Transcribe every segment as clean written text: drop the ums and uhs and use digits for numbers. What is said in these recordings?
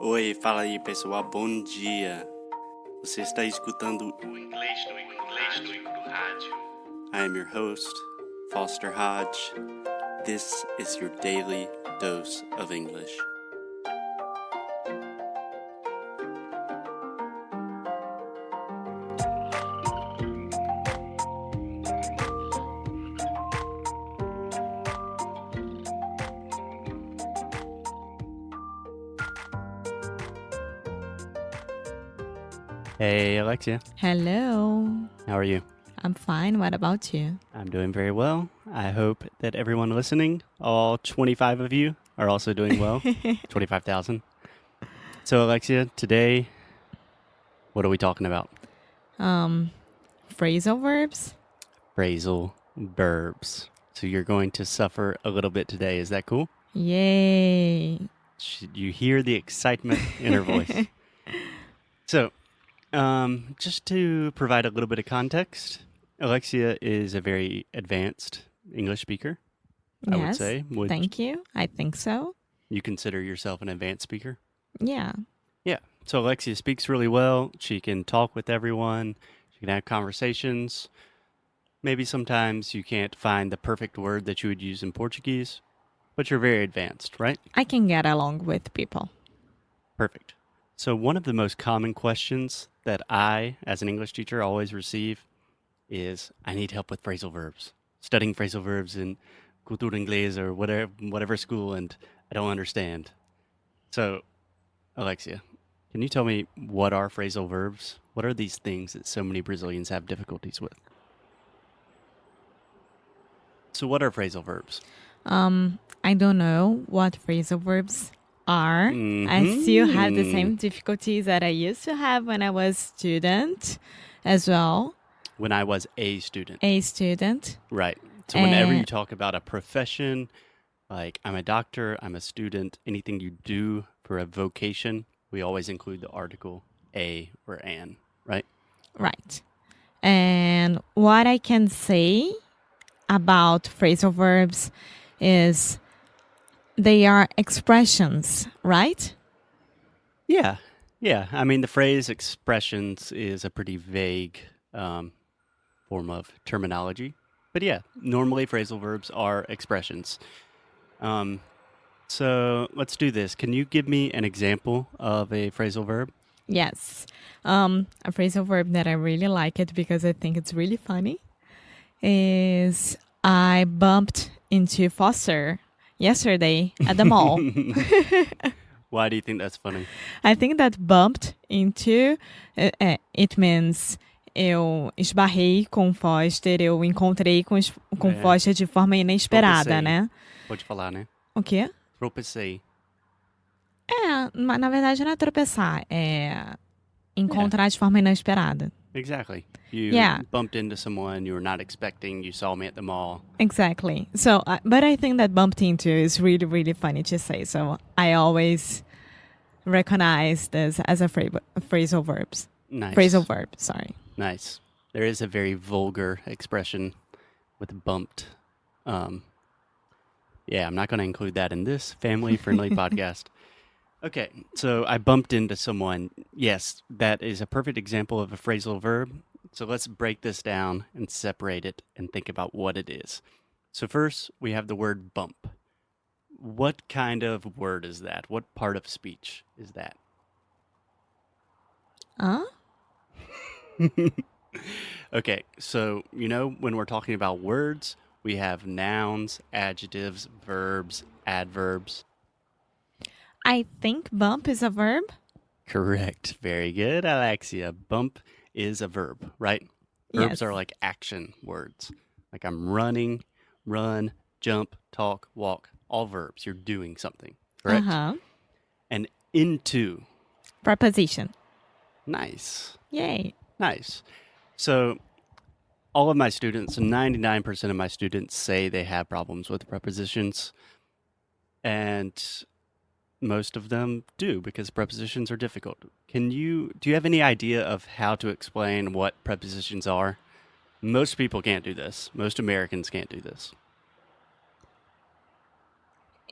Oi, fala aí pessoal, bom dia. Você está escutando o Inglês no Rádio. I am your host, Foster Hodge. This is your daily dose of English. Hey, Alexia. Hello. How are you? I'm fine. What about you? I'm doing very well. I hope that everyone listening, all 25 of you, are also doing well. 25,000. So, Alexia, today, what are we talking about? Phrasal verbs? Phrasal verbs. So you're going to suffer a little bit today. Is that cool? Yay. Should you hear the excitement in her voice? So, just to provide a little bit of context, Alexia is a very advanced English speaker, I would Yes. say. Thank you. I think so. You consider yourself an advanced speaker? Yeah. Yeah. So Alexia speaks really well. She can talk with everyone. She can have conversations. Maybe sometimes you can't find the perfect word that you would use in Portuguese, but you're very advanced, right? I can get along with people. Perfect. So one of the most common questions that I, as an English teacher, always receive is, I need help with phrasal verbs. Studying phrasal verbs in Cultura Inglês or whatever school, and I don't understand. So, Alexia, can you tell me what are phrasal verbs? What are these things that so many Brazilians have difficulties with? So what are phrasal verbs? I don't know what phrasal verbs are. I still have the same difficulties that I used to have when I was student as well. When I was a student. A student. Right. So whenever you talk about a profession, like I'm a doctor, I'm a student, anything you do for a vocation, we always include the article a or an, right? Right. And what I can say about phrasal verbs is they are expressions, right? Yeah. Yeah. I mean, the phrase expressions is a pretty vague form of terminology. But yeah, normally phrasal verbs are expressions. So let's do this. Can you give me an example of a phrasal verb? Yes. A phrasal verb that I really like it because I think it's really funny is I bumped into Foster yesterday at the mall. Why do you think that's funny? I think that bumped into, it means eu esbarrei com Foster, eu encontrei com Foster de forma inesperada, Tropecei. né? Pode falar, né? O quê? Tropecei. Na verdade não é tropeçar, é encontrar de forma inesperada. Exactly. You bumped into someone you were not expecting. You saw me at the mall. Exactly. So, but I think that bumped into is really, really funny to say. So I always recognize this as a phrasal verbs. Nice. Phrasal verb, sorry. Nice. There is a very vulgar expression with bumped. Yeah, I'm not going to include that in this family-friendly podcast. Okay, so I bumped into someone. Yes, that is a perfect example of a phrasal verb. So let's break this down and separate it and think about what it is. So first, we have the word bump. What kind of word is that? What part of speech is that? Okay, so when we're talking about words, we have nouns, adjectives, verbs, adverbs. I think bump is a verb. Correct. Very good, Alexia. Bump is a verb, right? Verbs Yes. are like action words. Like I'm running, run, jump, talk, walk. All verbs. You're doing something, correct? And into. Preposition. Nice. Yay. Nice. So all of my students, 99% of my students say they have problems with prepositions. And most of them do because prepositions are difficult. Do you have any idea of how to explain what prepositions are? Most people can't do this. Most Americans can't do this.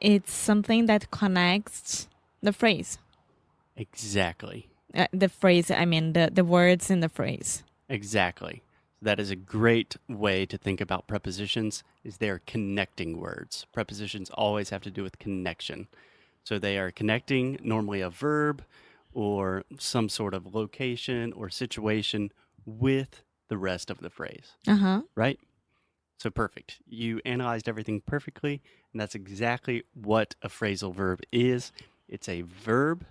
It's something that connects the phrase. Exactly. The phrase, I mean, the words in the phrase. Exactly. That is a great way to think about prepositions, is they are connecting words. Prepositions always have to do with connection. So they are connecting normally a verb or some sort of location or situation with the rest of the phrase, Uh-huh. right? So perfect. You analyzed everything perfectly, and that's exactly what a phrasal verb is. It's a verb,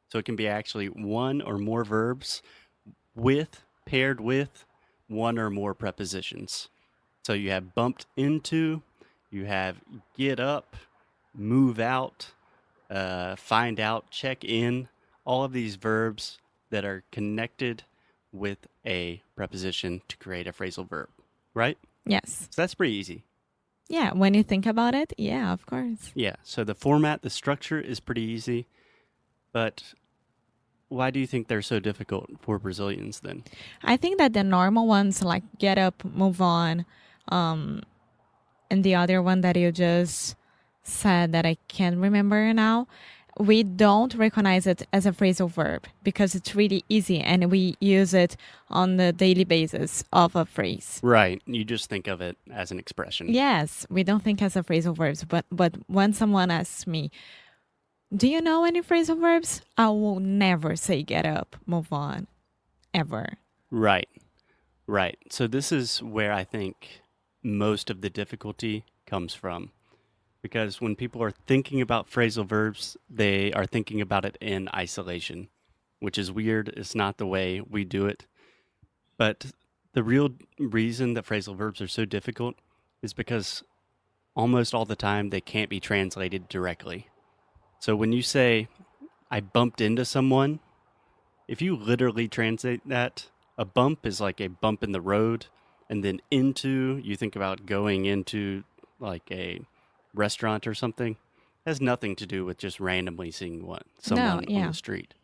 so it can be actually one or more verbs paired with one or more prepositions. So you have bumped into, you have get up, move out, find out, check in, all of these verbs that are connected with a preposition to create a phrasal verb, right? Yes. So that's pretty easy. Yeah, when you think about it, yeah, of course. Yeah, so the format, the structure is pretty easy, but why do you think they're so difficult for Brazilians then? I think that the normal ones like get up, move on, and the other one that you just said that I can't remember now, we don't recognize it as a phrasal verb because it's really easy and we use it on the daily basis of a phrase. Right, you just think of it as an expression. Yes, we don't think as a phrasal verbs, but when someone asks me, do you know any phrasal verbs? I will never say get up, move on, ever. Right, right. So this is where I think most of the difficulty comes from. Because when people are thinking about phrasal verbs, they are thinking about it in isolation, which is weird. It's not the way we do it. But the real reason that phrasal verbs are so difficult is because almost all the time they can't be translated directly. So when you say, I bumped into someone, if you literally translate that, a bump is like a bump in the road. And then into, you think about going into like a restaurant or something. It has nothing to do with just randomly seeing someone on the street.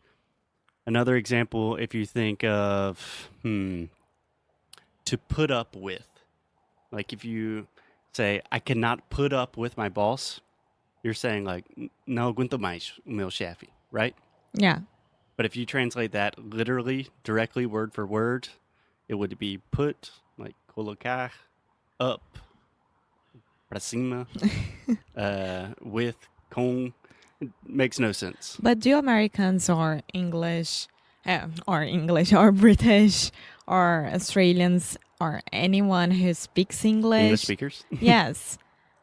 Another example, if you think of to put up with, like if you say I cannot put up with my boss, you're saying like não aguento mais o meu chefe, right? Yeah. But if you translate that literally, directly, word for word, it would be put, like colocar, up, para cima, with, com. It makes no sense. But do Americans or English or British or Australians or anyone who speaks English speakers? yes,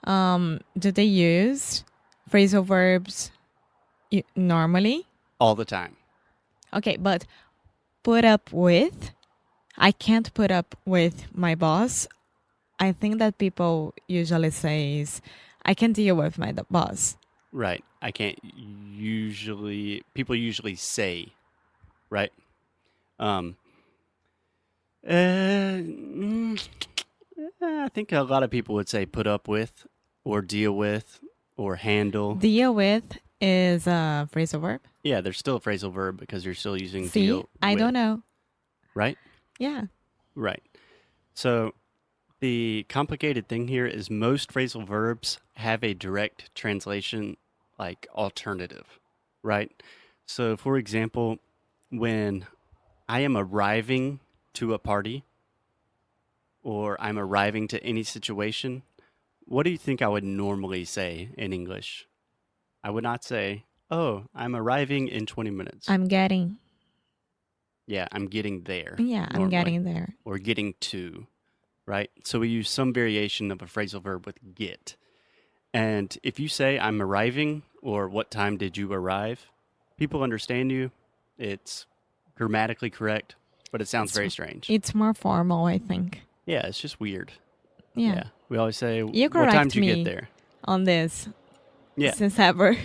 do they use phrasal verbs normally? All the time. Okay, but put up with, I can't put up with my boss. I think that people usually says, I can deal with my boss. Right. I can't usually, people usually say, right? I think a lot of people would say put up with or deal with or handle. Deal with is a phrasal verb. Yeah, there's still a phrasal verb because you're still using See, deal with. I don't know. Right? Yeah. Right. So the complicated thing here is most phrasal verbs have a direct translation like alternative, right? So for example, when I am arriving to a party or I'm arriving to any situation, what do you think I would normally say in English? I would not say, oh, I'm arriving in 20 minutes. I'm getting. Yeah, I'm getting there. Yeah, normally. I'm getting there. Or getting to, right? So we use some variation of a phrasal verb with get. And if you say, I'm arriving, or what time did you arrive, people understand you. It's grammatically correct, but it sounds very strange. It's more formal, I think. Yeah, it's just weird. Yeah. We always say, You what time did you correct get me there? on this. Yeah. Since ever.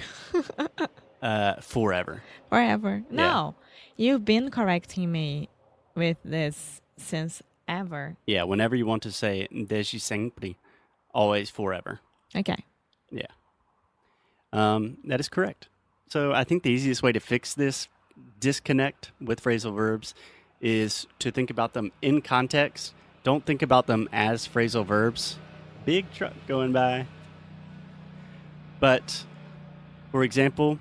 Forever. Forever. Yeah. No. You've been correcting me with this since ever. Yeah, whenever you want to say desde sempre, always forever. Okay. Yeah. That is correct. So I think the easiest way to fix this disconnect with phrasal verbs is to think about them in context. Don't think about them as phrasal verbs. Big truck going by. But, for example,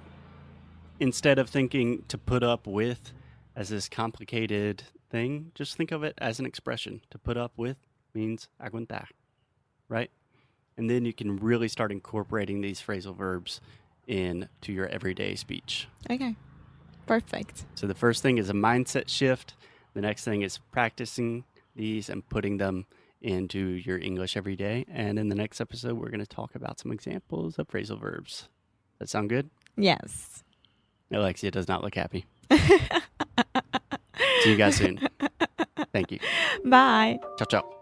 instead of thinking to put up with as this complicated thing, just think of it as an expression. To put up with means aguantar, right? And then you can really start incorporating these phrasal verbs into your everyday speech. Okay. Perfect. So the first thing is a mindset shift. The next thing is practicing these and putting them into your English every day. And in the next episode, we're going to talk about some examples of phrasal verbs. That sound good? Yes. Alexia does not look happy. See you guys soon. Thank you. Bye. Ciao, ciao.